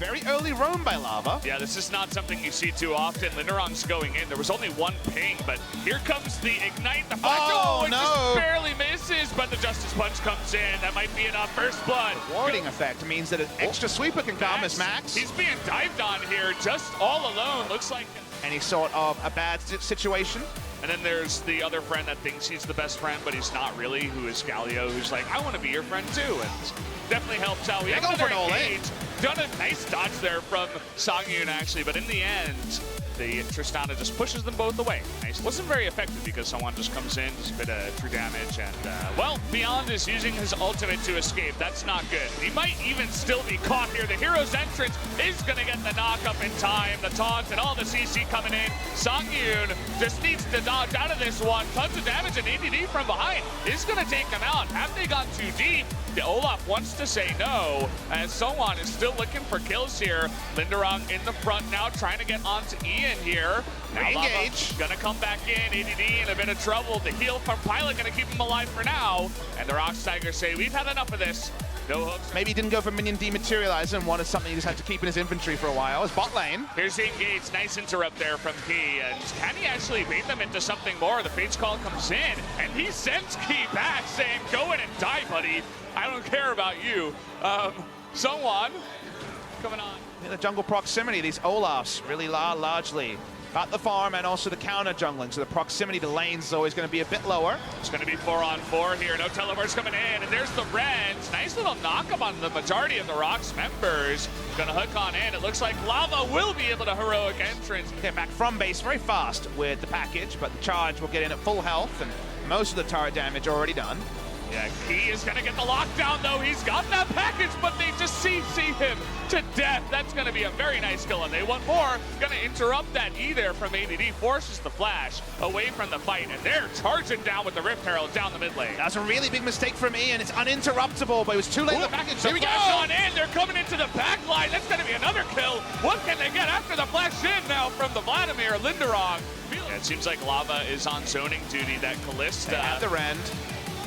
Very early roam by Lava. Yeah, this is not something you see too often. Linderong's going in. There was only one ping, but here comes the ignite. The flash. Oh, it no. just barely misses, but the Justice Punch comes in. That might be enough. First blood. Warding effect means that an extra sweeper can come as Max. He's being dived on here just all alone. Looks like Any sort of a bad situation. And then there's the other friend that thinks he's the best friend, but he's not really, who is Galio, who's like, I want to be your friend too, and definitely helps out. We have another engage. Done a nice dodge there from Songyun, actually, but in the end, the Tristana just pushes them both away. Nice. Wasn't very effective because someone just comes in, just a bit of true damage, and, well, Beyond is using his ultimate to escape. That's not good. He might even still be caught here. The hero's entrance is going to get the knock-up in time. The taunt and all the CC coming in. Songyun just needs to dodge out of this one. Tons of damage, and ADD from behind is going to take him out. Have they gone too deep? The Olaf wants to say no, and Songwon is still looking for kills here. Linderong in the front now, trying to get onto Ian here. Now Engage. Gonna come back in. ADD in a bit of trouble. The heal from Pilot gonna keep him alive for now. And the ROX Tigers say, we've had enough of this. No hooks. Maybe he didn't go for minion dematerializer and wanted something he just had to keep in his inventory for a while. It's bot lane. Here's the engage. Nice interrupt there from Key. And can he actually bait them into something more? The Fates call comes in, and he sends Key back, saying, go in and die, buddy. I don't care about you. Songwon coming on. In the jungle proximity, these Olafs really are largely about the farm and also the counter jungling. So the proximity to lanes is always going to be a bit lower. It's going to be 4-on-4 here. No teleports coming in. And there's the Rens. Nice little knock-up on the majority of the ROX members. Going to hook on in. It looks like Lava will be able to heroic entrance. Get back from base very fast with the package, but the charge will get in at full health, and most of the turret damage already done. Yeah, Key is going to get the lockdown, though. He's got that package, but they just CC him to death. That's going to be a very nice kill, and they want more. Going to interrupt that E there from ADD. Forces the flash away from the fight, and they're charging down with the Rift Herald down the mid lane. That's a really big mistake from Ian. It's uninterruptible, but it was too late in the package. Here we go! On in. They're coming into the back line. That's going to be another kill. What can they get after the flash in now from the Vladimir Linderong? Yeah, it seems like Lava is on zoning duty. That Callista at the Rend.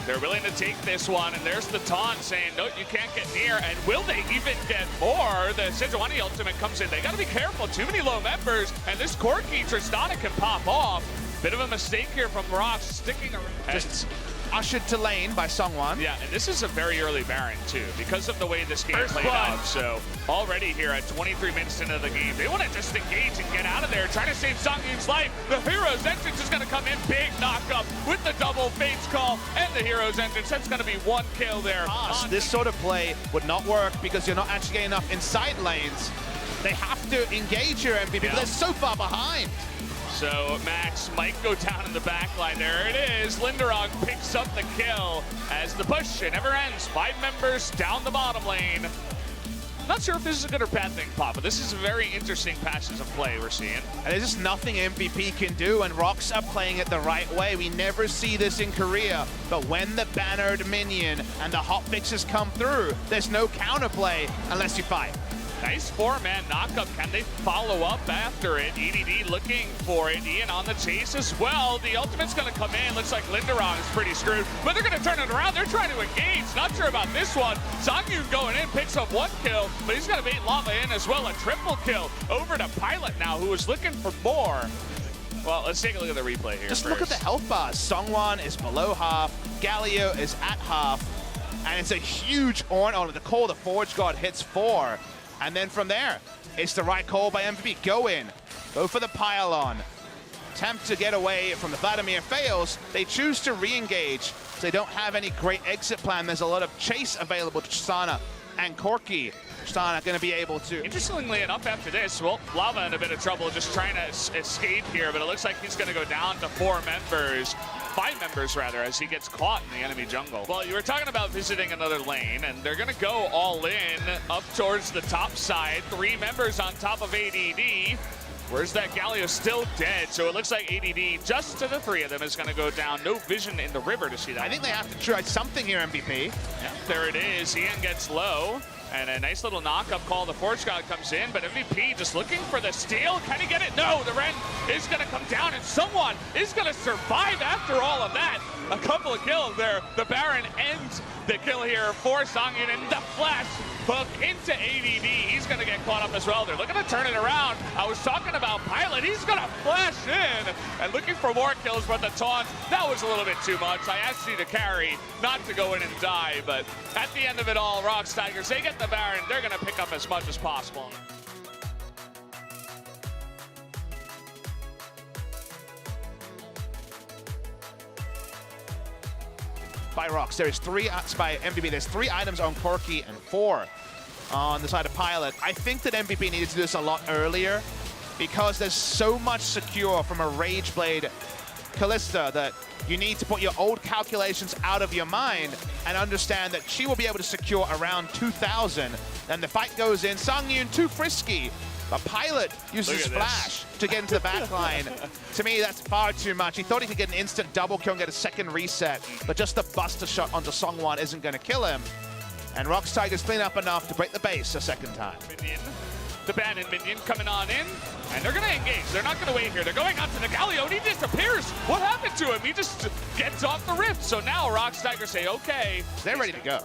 They're willing to take this one, and there's the taunt saying, no, you can't get near, and will they even get more? The Sejuani ultimate comes in. They gotta be careful, too many low members, and this Corki Tristana can pop off. Bit of a mistake here from ROX, sticking around. Just ushered to lane by Songwon. Yeah, and this is a very early Baron, too, because of the way this game played out. So already here at 23 minutes into the game, they want to just engage and get out of there, trying to save Songyun's life. The hero's entrance is going to come in, big knock-up with the double Fates call and the hero's entrance. That's going to be one kill there. This sort of play would not work because you're not actually getting enough inside lanes. They have to engage your MVP, but they're so far behind. So Max might go down in the back line. There it is. Linderong picks up the kill as the push, it never ends. 5 members down the bottom lane. Not sure if this is a good or bad thing, Pop, but this is a very interesting passage of play we're seeing. And there's just nothing MVP can do, and ROX are playing it the right way. We never see this in Korea, but when the bannered minion and the hot fixes come through, there's no counterplay unless you fight. Nice 4-man knockup. Can they follow up after it? EDD looking for it. Ian on the chase as well. The ultimate's going to come in. Looks like Linderong is pretty screwed, but they're going to turn it around. They're trying to engage. Not sure about this one. Songyun going in, picks up 1 kill, but he's going to bait Lava in as well. A triple kill over to Pilot now, who is looking for more. Well, let's take a look at the replay here. Just look at the health bars. Songwon is below half. Galio is at half. And it's a huge on the call. The Forge God hits 4. And then from there, it's the right call by MVP. Go in. Go for the pylon. Attempt to get away from the Vladimir fails. They choose to re-engage. So they don't have any great exit plan. There's a lot of chase available to Tristana and Corki. Tristana going to be able to. Interestingly enough, after this, well, Lava in a bit of trouble just trying to escape here, but it looks like he's going to go down to 4 members. 5 members, rather, as he gets caught in the enemy jungle. Well, you were talking about visiting another lane, and they're going to go all in up towards the top side. 3 members on top of ADD. Where's that Galio? Still dead, so it looks like ADD, just to the 3 of them, is going to go down. No vision in the river to see that. I think they have to try something here, MVP. Yeah, there it is. Ian gets low. And a nice little knock-up call. The Forge God comes in, but MVP just looking for the steal. Can he get it? No, the Ren is going to come down, and someone is going to survive after all of that. A couple of kills there. The Baron ends the kill here for Songyun, and the flash hook into ADD. He's going to get caught up as well. They're looking to turn it around. I was talking about Pilot. He's going to flash in and looking for more kills, but the taunt, that was a little bit too much. I asked you to carry, not to go in and die, but at the end of it all, ROX Tigers, they get the Baron. They're going to pick up as much as possible. By ROX, there's by MVP, there's 3 items on Corki and 4 on the side of Pilot. I think that MVP needed to do this a lot earlier because there's so much secure from a Rage Blade Kalista that you need to put your old calculations out of your mind and understand that she will be able to secure around 2,000. Then the fight goes in. Songyun too frisky. But Pilot uses Flash to get into the back line. To me, that's far too much. He thought he could get an instant double kill and get a second reset, but just the Buster shot onto Songwon isn't going to kill him. And ROX Tigers clean up enough to break the base a second time. Minion, the Bannon minion coming on in, and they're going to engage. They're not going to wait here. They're going onto the Galio, and he disappears. What happened to him? He just gets off the rift. So now ROX Tigers say, okay. They're ready to go.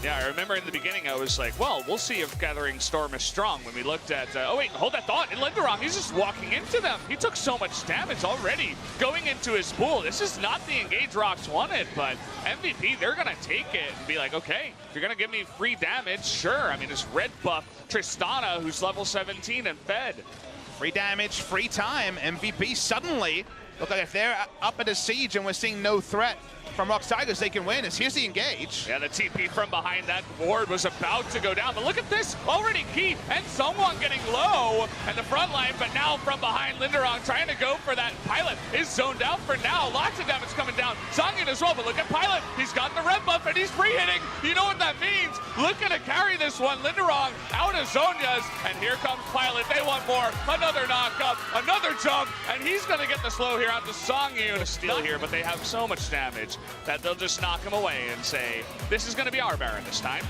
Yeah, I remember in the beginning I was like, well, we'll see if Gathering Storm is strong when we looked at, oh wait, hold that thought, and Linderong, he's just walking into them. He took so much damage already going into his pool. This is not the engage ROX wanted, but MVP, they're gonna take it and be like, okay, if you're gonna give me free damage, sure. I mean, this red buff, Tristana, who's level 17 and fed. Free damage, free time. MVP suddenly look like if they're up at a siege and we're seeing no threat from ROX Tigers, they can win. Here's the engage. Yeah, the TP from behind that ward was about to go down, but look at this, already Keith and someone getting low and the front line, but now from behind, Linderong trying to go for that. Pilot is zoned out for now. Lots of damage coming down. Songyun as well, but look at Pilot. He's got the red buff and he's free hitting. You know what that means? Looking to carry this one. Linderong out of Zonia's, and here comes Pilot. They want more. Another knock up, another jump, and he's going to get the slow here onto Songyun. A steal here, but they have so much damage that they'll just knock him away and say, this is going to be our Baron this time.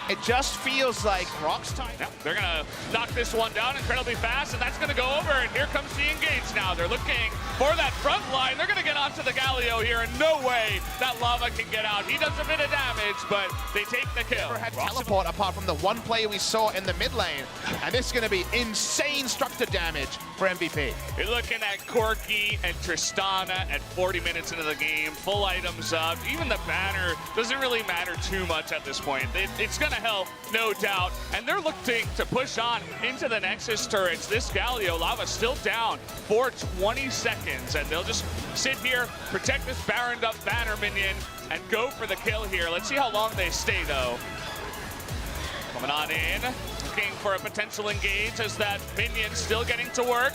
It just feels like ROX Tigers. Yeah, they're going to knock this one down incredibly fast, and that's going to go over, and here comes the engage now. They're looking for that front line. They're going to get onto the Galio here, and no way that Lava can get out. He does a bit of damage, but they take the kill. Never had teleport apart from the one play we saw in the mid lane, and this is going to be insane structure damage for MVP. You're looking at Corki and Tristana at 40 minutes into the game, full items up. Even the banner doesn't really matter too much at this point. It's going to help, no doubt. And they're looking to push on into the Nexus turrets. This Galio, Lava still down for 20 seconds. And they'll just sit here, protect this Baroned up banner minion, and go for the kill here. Let's see how long they stay, though. Coming on in, looking for a potential engage as that minion still getting to work.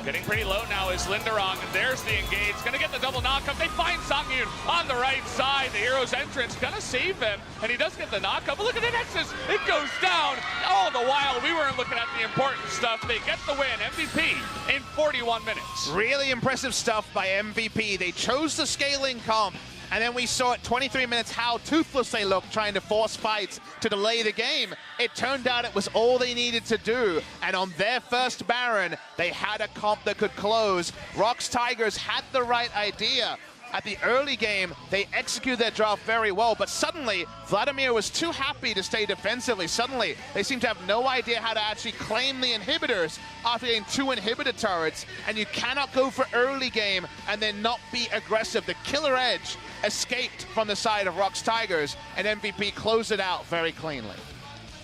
Getting pretty low now is Linderong, and there's the engage. Gonna get the double knockup. They find Songyun on the right side. The hero's entrance gonna save him, and he does get the knockup. But look at the Nexus. It goes down. All the while, we weren't looking at the important stuff. They get the win. MVP in 41 minutes. Really impressive stuff by MVP. They chose the scaling comp. And then we saw at 23 minutes how toothless they looked trying to force fights to delay the game. It turned out it was all they needed to do. And on their first Baron, they had a comp that could close. ROX Tigers had the right idea. At the early game, they executed their draft very well, but suddenly, Vladimir was too happy to stay defensively. Suddenly, they seem to have no idea how to actually claim the inhibitors after getting 2 inhibitor turrets, and you cannot go for early game and then not be aggressive. The killer edge escaped from the side of ROX Tigers, and MVP closed it out very cleanly.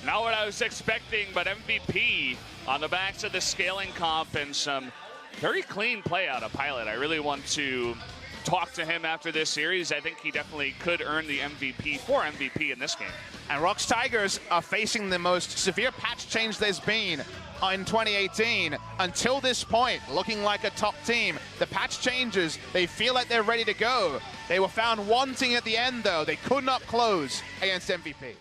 Not what I was expecting, but MVP on the backs of the scaling comp and some very clean play out of Pilot. I really want to talk to him after this series. I think he definitely could earn the MVP in this game. And ROX Tigers are facing the most severe patch change there's been in 2018 until this point, looking like a top team. The patch changes, they feel like they're ready to go. They were found wanting at the end though. They could not close against MVP.